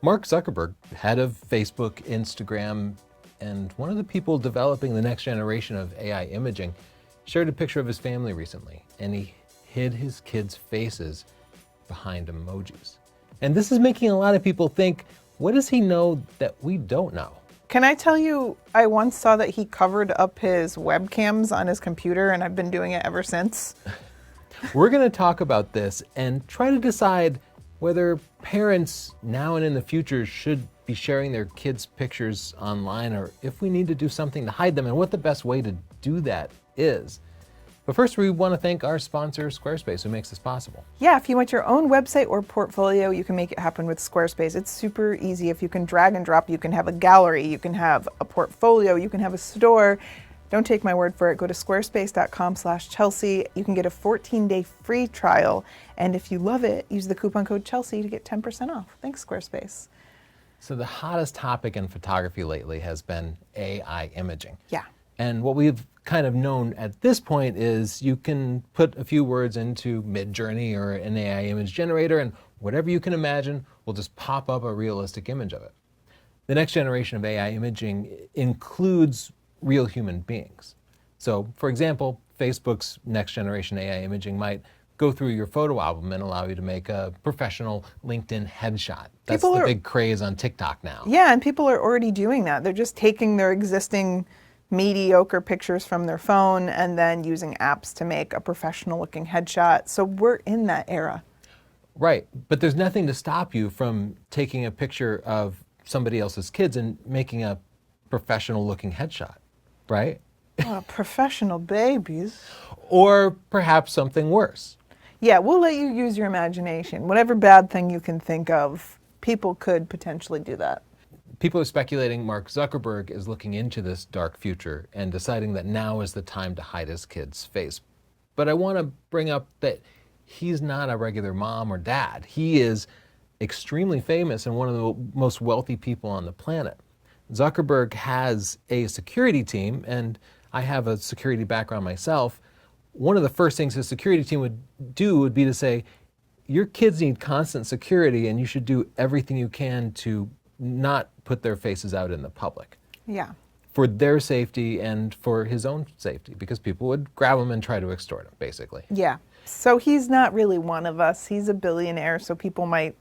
Mark Zuckerberg, head of Facebook, Instagram, and one of the people developing the next generation of AI imaging, shared a picture of his family recently, and he hid his kids' faces behind emojis. And this is making a lot of people think, what does he know that we don't know? Can I tell you, I once saw that he covered up his webcams on his computer, and I've been doing it ever since. We're going to talk about this and try to decide whether parents now and in the future should be sharing their kids' pictures online, or if we need to do something to hide them, and what the best way to do that is. But first, we want to thank our sponsor, Squarespace, who makes this possible. Yeah, if you want your own website or portfolio, you can make it happen with Squarespace. It's super easy. If you can drag and drop, you can have a gallery, you can have a portfolio, you can have a store. Don't take my word for it. Go to squarespace.com/Chelsea. You can get a 14-day free trial. And if you love it, use the coupon code Chelsea to get 10% off. Thanks, Squarespace. So the hottest topic in photography lately has been AI imaging. Yeah. And what we've kind of known at this point is you can put a few words into Midjourney or an AI image generator, and whatever you can imagine will just pop up a realistic image of it. The next generation of AI imaging includes real human beings. So, for example, Facebook's next generation AI imaging might go through your photo album and allow you to make a professional LinkedIn headshot. That's the big craze on TikTok now. Yeah, and people are already doing that. They're just taking their existing mediocre pictures from their phone and then using apps to make a professional looking headshot. So we're in that era. Right, but there's nothing to stop you from taking a picture of somebody else's kids and making a professional looking headshot, right? Professional babies. Or perhaps something worse. Yeah, we'll let you use your imagination. Whatever bad thing you can think of, people could potentially do that. People are speculating Mark Zuckerberg is looking into this dark future and deciding that now is the time to hide his kid's face. But I want to bring up that he's not a regular mom or dad. He is extremely famous and one of the most wealthy people on the planet. Zuckerberg has a security team, and I have a security background myself. One of the first things his security team would do would be to say, your kids need constant security and you should do everything you can to not put their faces out in the public. Yeah. For their safety and for his own safety, because people would grab him and try to extort him, basically. Yeah. So he's not really one of us. He's a billionaire, so people might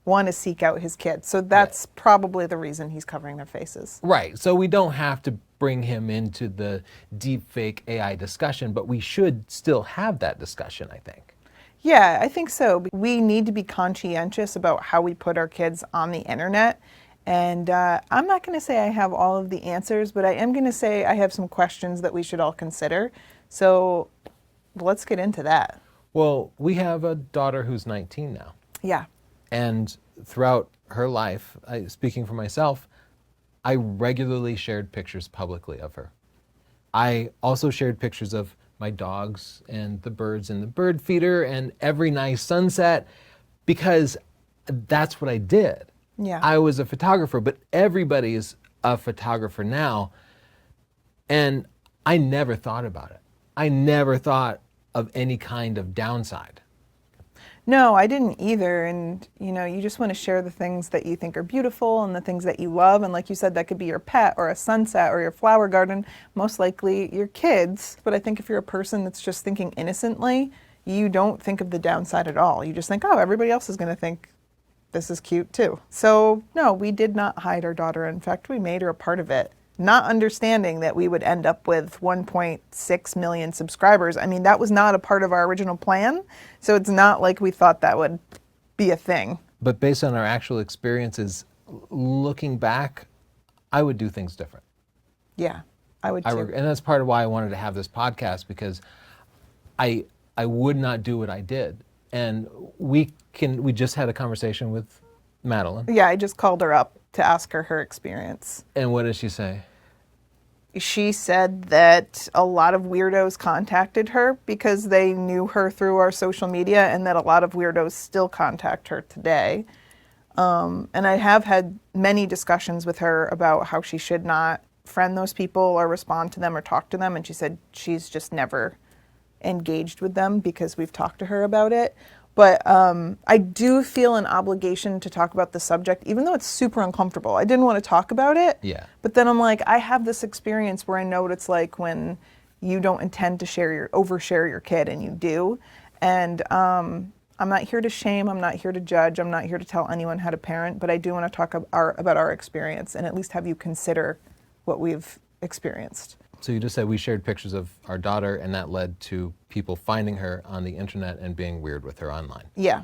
want to seek out his kids. So that's probably the reason he's covering their faces. Right. So we don't have to bring him into the deep fake AI discussion, but we should still have that discussion, I think. Yeah, I think so. We need to be conscientious about how we put our kids on the internet. And I'm not going to say I have all of the answers, but I am going to say I have some questions that we should all consider. So let's get into that. Well, we have a daughter who's 19 now. Yeah. And throughout her life, speaking for myself, I regularly shared pictures publicly of her. I also shared pictures of my dogs and the birds in the bird feeder and every nice sunset, because that's what I did. Yeah. I was a photographer, but everybody is a photographer now. And I never thought about it. I never thought of any kind of downside. No, I didn't either. And, you know, you just want to share the things that you think are beautiful and the things that you love. And like you said, that could be your pet or a sunset or your flower garden, most likely your kids. But I think if you're a person that's just thinking innocently, you don't think of the downside at all. You just think, oh, everybody else is going to think this is cute too. So no, we did not hide our daughter. In fact, we made her a part of it, not understanding that we would end up with 1.6 million subscribers. I mean, that was not a part of our original plan. So it's not like we thought that would be a thing. But based on our actual experiences, looking back, I would do things different. Yeah, I would too. And that's part of why I wanted to have this podcast, because I would not do what I did. And we just had a conversation with Madeline. Yeah, I just called her up to ask her experience. And what did she say? She said that a lot of weirdos contacted her because they knew her through our social media, and that a lot of weirdos still contact her today. And I have had many discussions with her about how she should not friend those people or respond to them or talk to them. And she said she's just never engaged with them because we've talked to her about it. But I do feel an obligation to talk about the subject, even though it's super uncomfortable. I didn't want to talk about it. Yeah. But then I'm like, I have this experience where I know what it's like when you don't intend to overshare your kid and you do. And I'm not here to shame. I'm not here to judge. I'm not here to tell anyone how to parent. But I do want to talk about our experience and at least have you consider what we've experienced. So you just said we shared pictures of our daughter, and that led to people finding her on the internet and being weird with her online. Yeah.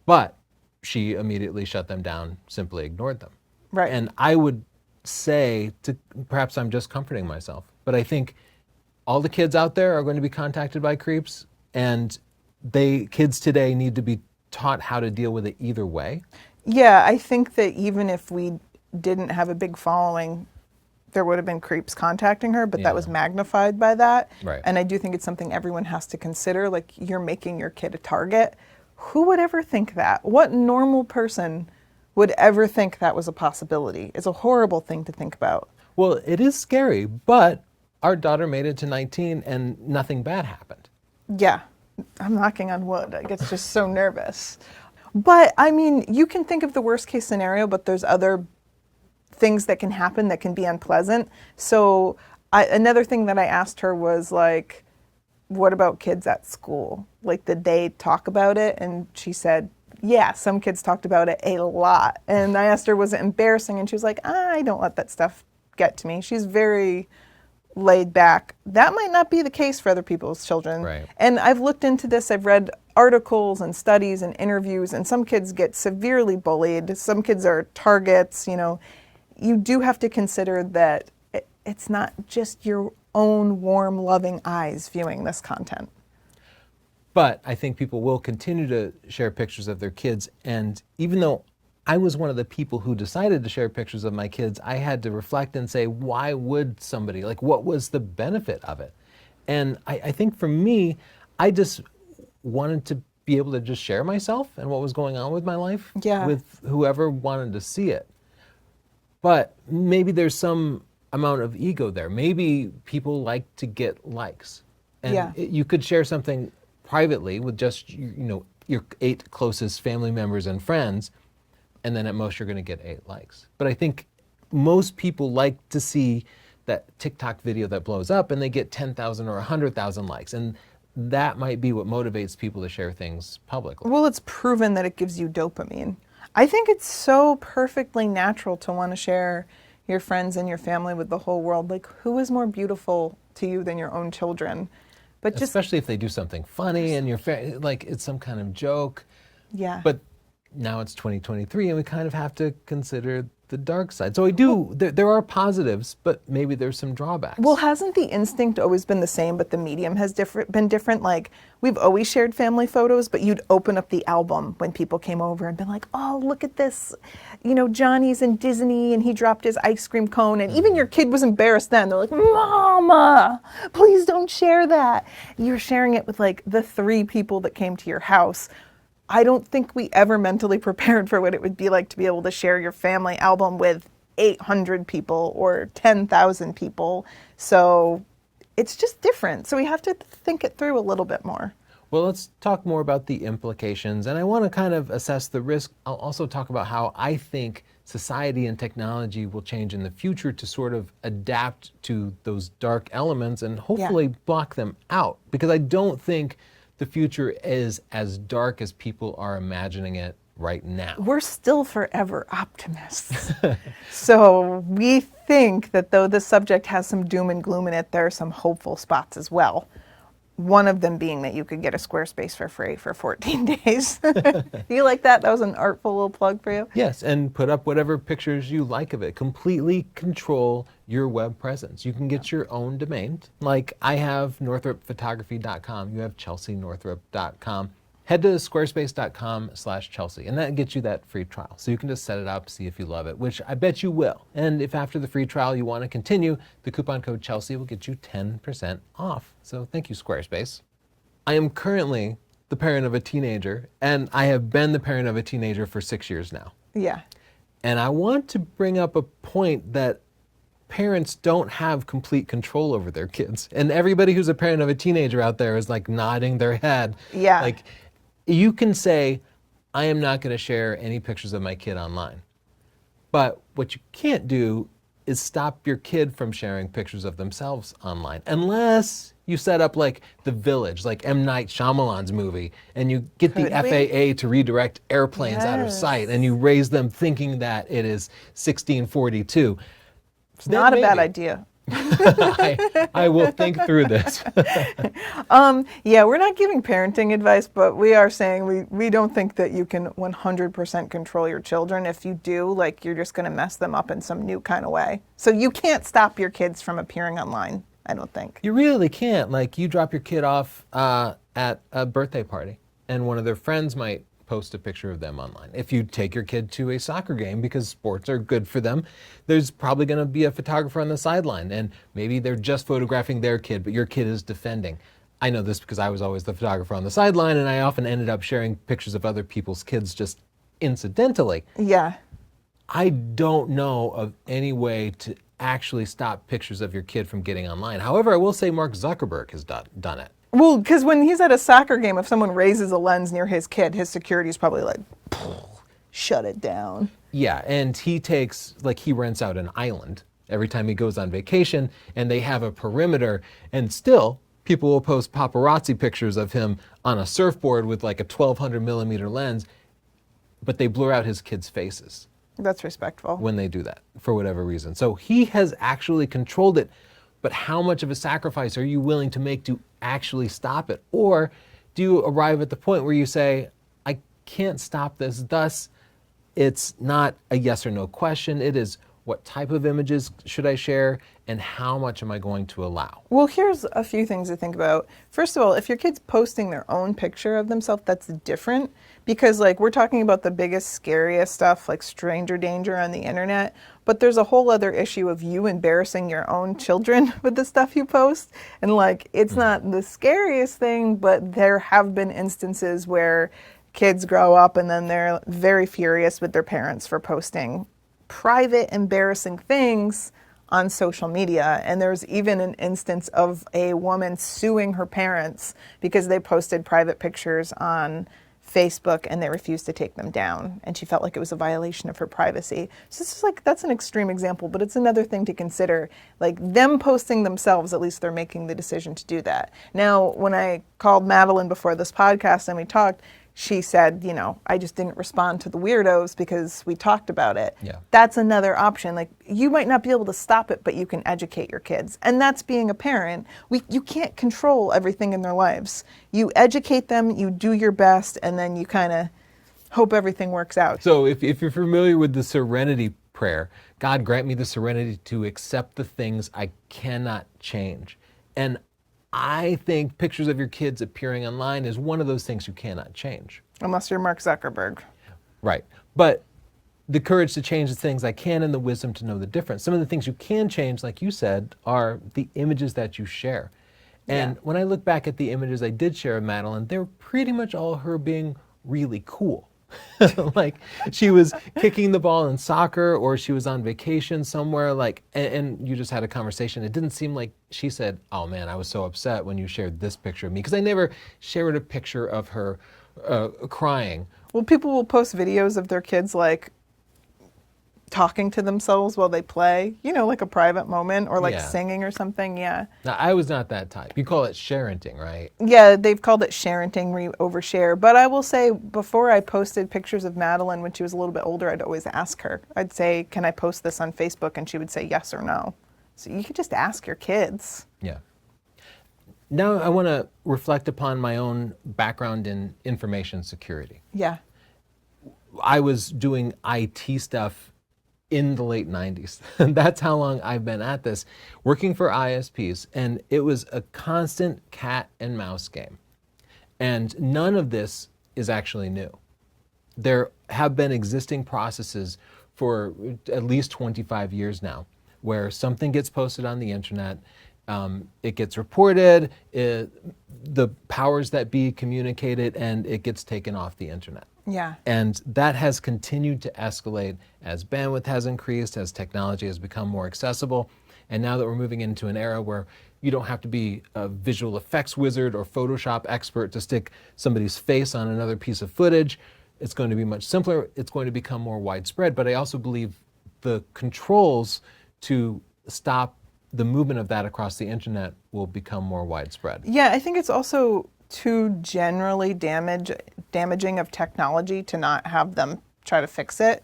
But she immediately shut them down, simply ignored them. Right. And I would say, perhaps I'm just comforting myself, but I think all the kids out there are going to be contacted by creeps, and kids today need to be taught how to deal with it either way. Yeah, I think that even if we didn't have a big following, there would have been creeps contacting her, but that was magnified by that. Right. And I do think it's something everyone has to consider. Like, you're making your kid a target. Who would ever think that? What normal person would ever think that was a possibility? It's a horrible thing to think about. Well, it is scary, but our daughter made it to 19 and nothing bad happened. Yeah, I'm knocking on wood. I get just so nervous. But I mean, you can think of the worst case scenario, but there's other things that can happen that can be unpleasant. So another thing that I asked her was like, what about kids at school? Like, did they talk about it? And she said, yeah, some kids talked about it a lot. And I asked her, was it embarrassing? And she was like, I don't let that stuff get to me. She's very laid back. That might not be the case for other people's children. Right. And I've looked into this. I've read articles and studies and interviews, and some kids get severely bullied. Some kids are targets, you know. You do have to consider that it's not just your own warm, loving eyes viewing this content. But I think people will continue to share pictures of their kids. And even though I was one of the people who decided to share pictures of my kids, I had to reflect and say, why would somebody, like, what was the benefit of it? And I think for me, I just wanted to be able to just share myself and what was going on with my life with whoever wanted to see it. But maybe there's some amount of ego there. Maybe people like to get likes. And you could share something privately with just, your 8 closest family members and friends, and then at most you're going to get 8 likes. But I think most people like to see that TikTok video that blows up and they get 10,000 or 100,000 likes. And that might be what motivates people to share things publicly. Well, it's proven that it gives you dopamine. I think it's so perfectly natural to want to share your friends and your family with the whole world. Like, who is more beautiful to you than your own children? But especially if they do something funny and like it's some kind of joke. Yeah. But now it's 2023 and we kind of have to consider the dark side. So there are positives, but maybe there's some drawbacks. Well, hasn't the instinct always been the same, but the medium has been different? Like, we've always shared family photos, but you'd open up the album when people came over and been like, oh, look at this. Johnny's in Disney and he dropped his ice cream cone. And even your kid was embarrassed then. They're like, Mama, please don't share that. You're sharing it with like the 3 people that came to your house. I don't think we ever mentally prepared for what it would be like to be able to share your family album with 800 people or 10,000 people. So it's just different. So we have to think it through a little bit more. Well, let's talk more about the implications. And I want to kind of assess the risk. I'll also talk about how I think society and technology will change in the future to sort of adapt to those dark elements and hopefully block them out. Because I don't think the future is as dark as people are imagining it right now. We're still forever optimists. So we think that though this subject has some doom and gloom in it, there are some hopeful spots as well. One of them being that you could get a Squarespace for free for 14 days. Do you like that? That was an artful little plug for you? Yes, and put up whatever pictures you like of it. Completely control your web presence. You can get your own domain. Like I have northrupphotography.com. You have chelseanorthrup.com. Head to squarespace.com/Chelsea, and that gets you that free trial. So you can just set it up, see if you love it, which I bet you will. And if after the free trial you want to continue, the coupon code Chelsea will get you 10% off. So thank you, Squarespace. I am currently the parent of a teenager, and I have been the parent of a teenager for 6 years now. Yeah. And I want to bring up a point that parents don't have complete control over their kids. And everybody who's a parent of a teenager out there is like nodding their head. Yeah. Like, You can say, I am not going to share any pictures of my kid online. But what you can't do is stop your kid from sharing pictures of themselves online, unless you set up like The Village, like M. Night Shyamalan's movie, and you get the Could we? FAA to redirect airplanes out of sight, and Yes. you raise them thinking that it is 1642. It's not a bad idea. I will think through this. Yeah, we're not giving parenting advice, but we are saying we don't think that you can 100% control your children. If you do, like, you're just going to mess them up in some new kind of way. So you can't stop your kids from appearing online, I don't think. You really can't. Like, you drop your kid off at a birthday party, and one of their friends might post a picture of them online. If you take your kid to a soccer game because sports are good for them, there's probably going to be a photographer on the sideline, and maybe they're just photographing their kid, but your kid is defending. I know this because I was always the photographer on the sideline, and I often ended up sharing pictures of other people's kids just incidentally. Yeah. I don't know of any way to actually stop pictures of your kid from getting online. However, I will say Mark Zuckerberg has done it. Well, because when he's at a soccer game, if someone raises a lens near his kid, his security is probably like, shut it down. Yeah, and he rents out an island every time he goes on vacation, and they have a perimeter, and still people will post paparazzi pictures of him on a surfboard with like a 1200 millimeter lens, but they blur out his kids' faces That's respectful. when they do that for whatever reason. So he has actually controlled it, but how much of a sacrifice are you willing to make to actually stop it? Or do you arrive at the point where you say, I can't stop this, thus it's not a yes or no question, it is what type of images should I share and how much am I going to allow? Well, here's a few things to think about. First of all, if your kid's posting their own picture of themselves, that's different because, like, we're talking about the biggest, scariest stuff like stranger danger on the internet, but there's a whole other issue of you embarrassing your own children with the stuff you post. And, like, it's not the scariest thing, but there have been instances where kids grow up and then they're very furious with their parents for posting private, embarrassing things on social media. And there's even an instance of a woman suing her parents because they posted private pictures on Facebook and they refused to take them down. And she felt like it was a violation of her privacy. So this is like, that's an extreme example, but it's another thing to consider. Like, them posting themselves, at least they're making the decision to do that. Now, when I called Madeline before this podcast and we talked, she said, you know, I just didn't respond to the weirdos because we talked about it. Yeah. That's another option. Like, you might not be able to stop it, but you can educate your kids. And that's being a parent. You can't control everything in their lives. You educate them, you do your best, and then you kind of hope everything works out. So if you're familiar with the serenity prayer, God grant me the serenity to accept the things I cannot change. And I think pictures of your kids appearing online is one of those things you cannot change. Unless you're Mark Zuckerberg. Right. But the courage to change the things I can and the wisdom to know the difference. Some of the things you can change, like you said, are the images that you share. And when I look back at the images I did share of Madeline, they were pretty much all her being really cool. Like, she was kicking the ball in soccer, or she was on vacation somewhere, like, and you just had a conversation. It didn't seem like she said, oh man, I was so upset when you shared this picture of me, because I never shared a picture of her crying. Well, people will post videos of their kids, like, talking to themselves while they play, you know, like a private moment, or like singing or something. Yeah. Now, I was not that type. You call it sharenting, right? Yeah, they've called it sharenting, where you overshare. But I will say, before I posted pictures of Madeline when she was a little bit older, I'd always ask her. I'd say, can I post this on Facebook? And she would say yes or no. So you could just ask your kids. Yeah. Now I want to reflect upon my own background in information security. Yeah. I was doing IT stuff in the late 90s. That's how long I've been at this, working for ISPs, and it was a constant cat and mouse game. And none of this is actually new. There have been existing processes for at least 25 years now, where something gets posted on the internet, it gets reported, the powers that be communicate it, and it gets taken off the internet. Yeah. And that has continued to escalate as bandwidth has increased, as technology has become more accessible. And now that we're moving into an era where you don't have to be a visual effects wizard or Photoshop expert to stick somebody's face on another piece of footage, it's going to be much simpler. It's going to become more widespread. But I also believe the controls to stop the movement of that across the internet will become more widespread. Yeah, I think it's also too generally damaging of technology to not have them try to fix it.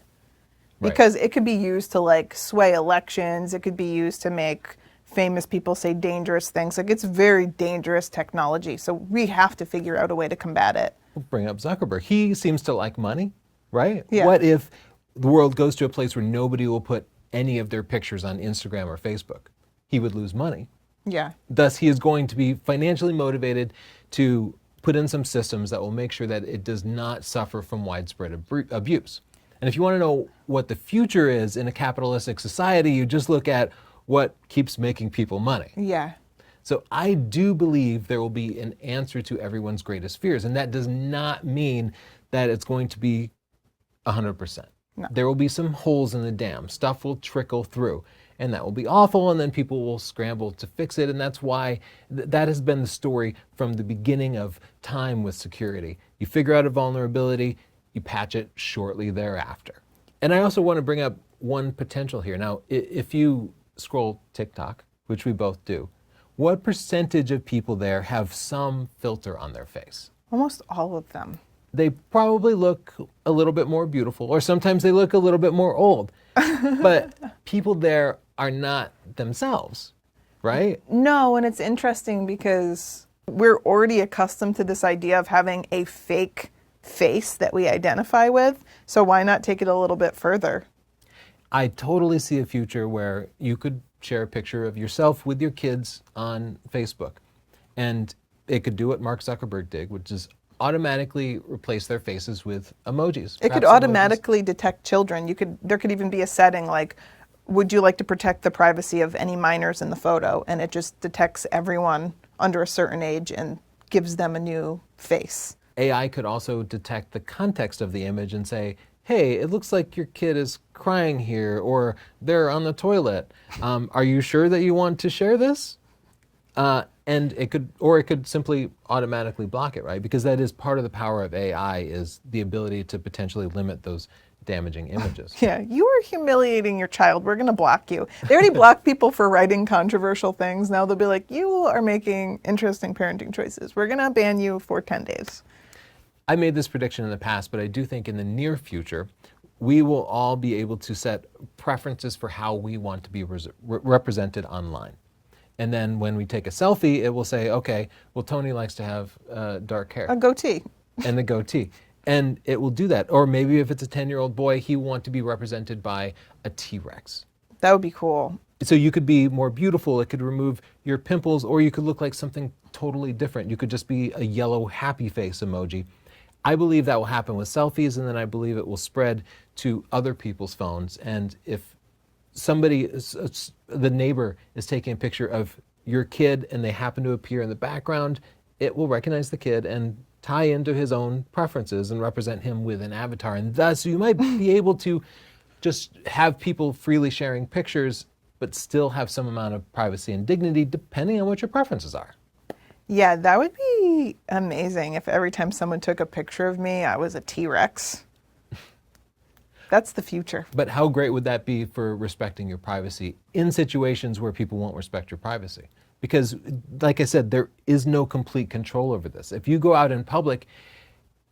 Right. Because it could be used to like sway elections. It could be used to make famous people say dangerous things. Like, it's very dangerous technology. So we have to figure out a way to combat it. We'll bring up Zuckerberg. He seems to like money, right? Yeah. What if the world goes to a place where nobody will put any of their pictures on Instagram or Facebook? He would lose money. Yeah. Thus, he is going to be financially motivated to put in some systems that will make sure that it does not suffer from widespread abuse. And if you want to know what the future is in a capitalistic society, you just look at what keeps making people money. Yeah. So I do believe there will be an answer to everyone's greatest fears. And that does not mean that it's going to be 100%. No. There will be some holes in the dam. Stuff will trickle through. And that will be awful, and then people will scramble to fix it. And that's why that has been the story from the beginning of time with security. You figure out a vulnerability, you patch it shortly thereafter. And I also want to bring up one potential here. Now, if you scroll TikTok, which we both do, what percentage of people there have some filter on their face? Almost all of them. They probably look a little bit more beautiful, or sometimes they look a little bit more old. But people there are not themselves, right? No, and it's interesting because we're already accustomed to this idea of having a fake face that we identify with. So why not take it a little bit further? I totally see a future where you could share a picture of yourself with your kids on Facebook. And it could do what Mark Zuckerberg did, which is automatically replace their faces with emojis. It could automatically detect children. There could even be a setting like, would you like to protect the privacy of any minors in the photo? And it just detects everyone under a certain age and gives them a new face. AI could also detect the context of the image and say, hey, it looks like your kid is crying here, or they're on the toilet. Are you sure that you want to share this? And it could simply automatically block it, right? Because that is part of the power of AI, is the ability to potentially limit those damaging images. Yeah, you are humiliating your child. We're going to block you. They already block people for writing controversial things. Now they'll be like, you are making interesting parenting choices. We're going to ban you for 10 days. I made this prediction in the past, but I do think in the near future, we will all be able to set preferences for how we want to be represented online. And then when we take a selfie, it will say, okay, well, Tony likes to have dark hair. A goatee. And the goatee. And it will do that. Or maybe if it's a 10-year-old boy, he will want to be represented by a T-Rex. That would be cool. So you could be more beautiful. It could remove your pimples, or you could look like something totally different. You could just be a yellow happy face emoji. I believe that will happen with selfies, and then I believe it will spread to other people's phones. And if the neighbor is taking a picture of your kid and they happen to appear in the background, it will recognize the kid and tie into his own preferences and represent him with an avatar. And thus you might be able to just have people freely sharing pictures, but still have some amount of privacy and dignity depending on what your preferences are. Yeah, that would be amazing if every time someone took a picture of me, I was a T-Rex. That's the future. But how great would that be for respecting your privacy in situations where people won't respect your privacy? Because, like I said, there is no complete control over this. If you go out in public,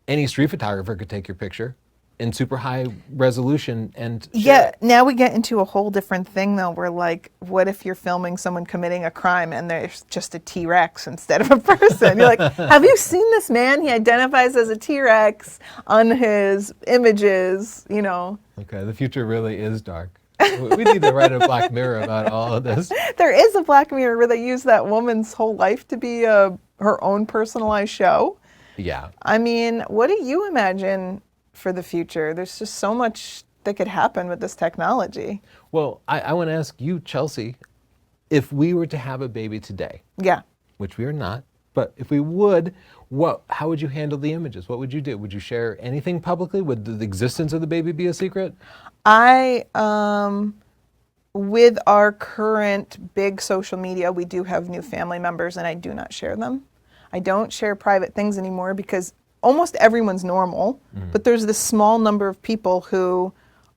any street photographer could take your picture in super high resolution and share it. Now we get into a whole different thing though, where like, what if you're filming someone committing a crime and there's just a T-Rex instead of a person? You're like, have you seen this man? He identifies as a T-Rex on his images, you know. Okay, the future really is dark. We need to write a Black Mirror about all of this. There is a Black Mirror where they use that woman's whole life to be her own personalized show. Yeah. I mean, what do you imagine for the future? There's just so much that could happen with this technology. Well, I want to ask you, Chelsea, if we were to have a baby today, Yeah. which we are not, but if we would, how would you handle the images? What would you do? Would you share anything publicly? Would the existence of the baby be a secret? I with our current big social media, we do have new family members, and I do not share them. I don't share private things anymore because almost everyone's normal, but there's this small number of people who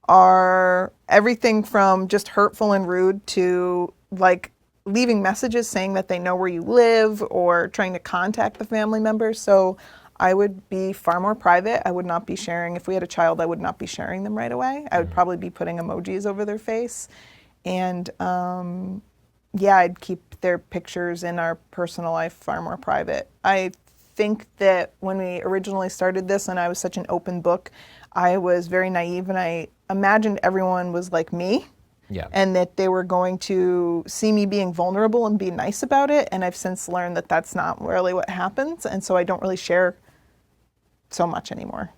are everything from just hurtful and rude to like leaving messages saying that they know where you live or trying to contact the family members. So I would be far more private. I would not be sharing, if we had a child, I would not be sharing them right away. I would probably be putting emojis over their face. And yeah, I'd keep their pictures in our personal life far more private. I think that when we originally started this and I was such an open book, I was very naive and I imagined everyone was like me. Yeah. And that they were going to see me being vulnerable and be nice about it. And I've since learned that that's not really what happens. And so I don't really share so much anymore.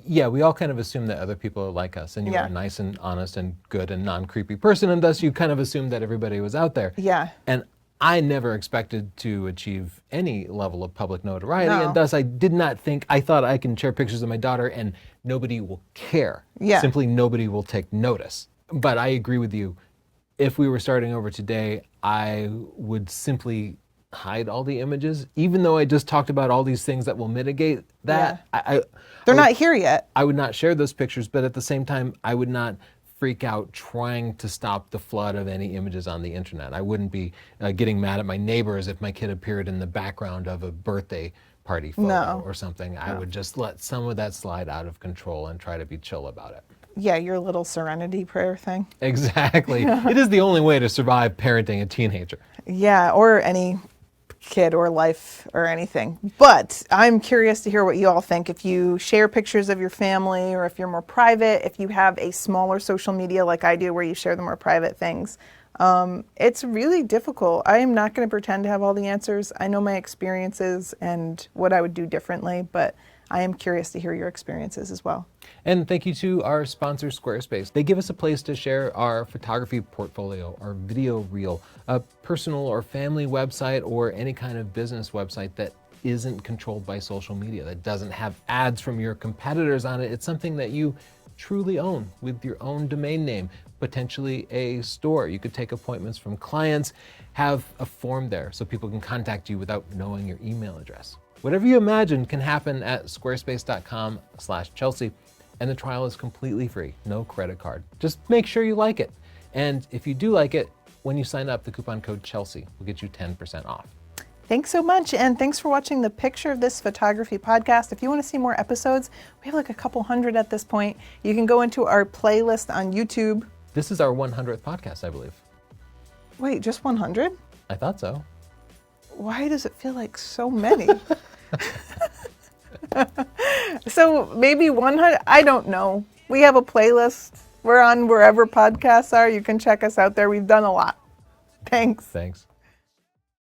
Yeah, we all kind of assume that other people are like us, and you are a nice and honest and good and non-creepy person, and thus you kind of assume that everybody was out there. Yeah. And I never expected to achieve any level of public notoriety, No. and thus I did not think, I thought I can share pictures of my daughter and nobody will care. Yeah. Simply nobody will take notice. But I agree with you. If we were starting over today, I would simply hide all the images, even though I just talked about all these things that will mitigate that. Yeah. They're not here yet. I would not share those pictures, but at the same time, I would not freak out trying to stop the flood of any images on the internet. I wouldn't be getting mad at my neighbors if my kid appeared in the background of a birthday party photo or something. I would just let some of that slide out of control and try to be chill about it. Yeah, your little serenity prayer thing. Exactly. It is the only way to survive parenting a teenager. Yeah, or any kid or life or anything. But I'm curious to hear what you all think. If you share pictures of your family or if you're more private, if you have a smaller social media like I do where you share the more private things. It's really difficult. I am not going to pretend to have all the answers. I know my experiences and what I would do differently, but I am curious to hear your experiences as well. And thank you to our sponsor, Squarespace. They give us a place to share our photography portfolio, our video reel, a personal or family website, or any kind of business website that isn't controlled by social media, that doesn't have ads from your competitors on it. It's something that you truly own with your own domain name, potentially a store. You could take appointments from clients, have a form there so people can contact you without knowing your email address. Whatever you imagine can happen at squarespace.com/Chelsea, and the trial is completely free, no credit card. Just make sure you like it. And if you do like it, when you sign up, the coupon code Chelsea will get you 10% off. Thanks so much, and thanks for watching the Picture of This Photography podcast. If you want to see more episodes, we have like a couple hundred at this point. You can go into our playlist on YouTube. This is our 100th podcast, I believe. Wait, just 100? I thought so. Why does it feel like so many? So maybe 100, I don't know. We have a playlist. We're on wherever podcasts are. You can check us out there. We've done a lot. Thanks. Thanks.